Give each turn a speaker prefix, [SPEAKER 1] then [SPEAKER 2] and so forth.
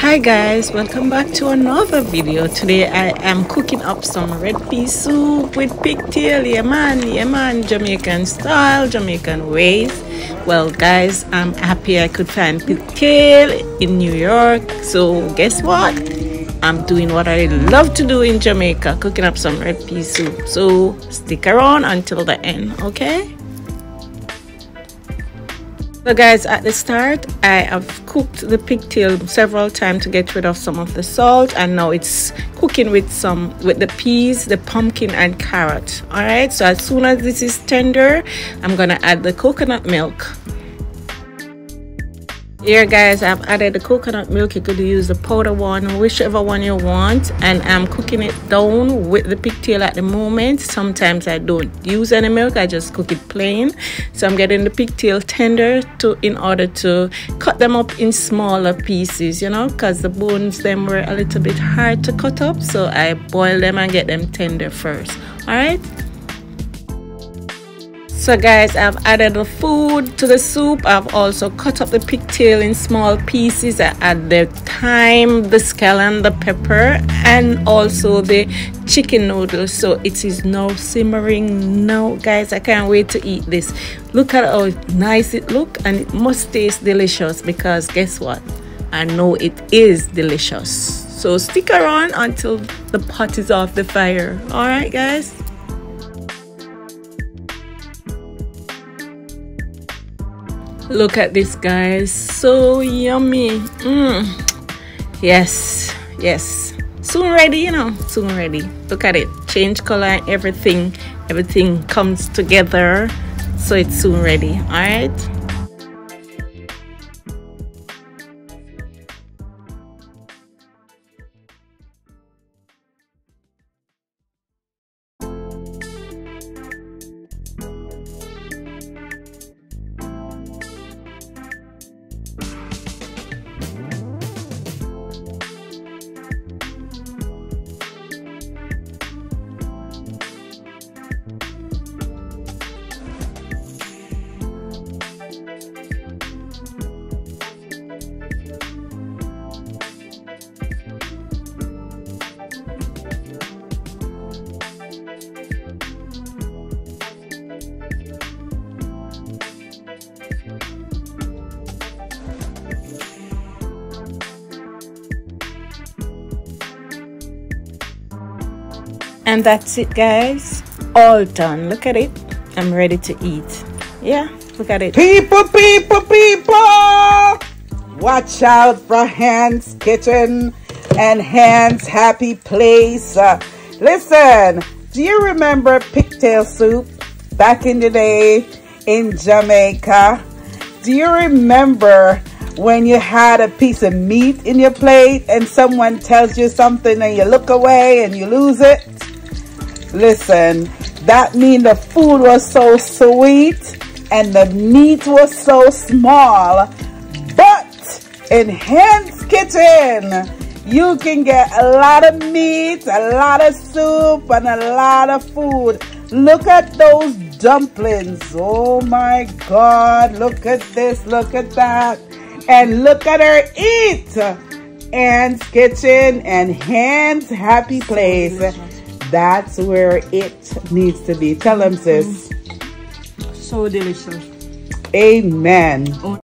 [SPEAKER 1] Hi guys, welcome back to another video. Today I am cooking up some red pea soup with pigtail. Yeah man, Jamaican style, Jamaican ways. Well guys, I'm happy I could find pigtail in New York. So guess what? I'm doing what I love to do in Jamaica, cooking up some red pea soup. So stick around until the end, okay? So guys, at the start I have cooked the pigtail several times to get rid of some of the salt, and now it's cooking with the peas, the pumpkin and carrot. All right, so as soon as this is tender, I'm gonna add the coconut milk. Here guys, I've added the coconut milk. You could use the powder one, whichever one you want, and I'm cooking it down with the pigtail at the moment. Sometimes I don't use any milk, I just cook it plain. So I'm getting the pigtail tender in order to cut them up in smaller pieces, you know, because the bones them were a little bit hard to cut up, so I boil them and get them tender first. All right. So guys, I've added the food to the soup. I've also cut up the pigtail in small pieces. I add the thyme, the scallion, the pepper, and also the chicken noodles. So it is now simmering. Now guys, I can't wait to eat this. Look at how nice it looks, and it must taste delicious, because guess what? I know it is delicious. So stick around until the pot is off the fire. All right guys. Look at this guys, so yummy. Yes, soon ready, you know, soon ready. Look at it, change color, everything comes together, so it's soon ready. All right. And that's it guys, all done. Look at it, I'm ready to eat. Yeah, look at it.
[SPEAKER 2] People, watch out for Hans Kitchen and Hans Happy Place. Listen, do you remember pigtail soup back in the day in Jamaica? Do you remember when you had a piece of meat in your plate and someone tells you something and you look away and you lose it? Listen, that means the food was so sweet and the meat was so small. But in Hans Kitchen, you can get a lot of meat, a lot of soup, and a lot of food. Look at those dumplings. Oh my God, look at this, look at that. And look at her eat. Hans Kitchen and Hans Happy Place. That's where it needs to be. Tell them, sis.
[SPEAKER 1] So delicious.
[SPEAKER 2] Amen.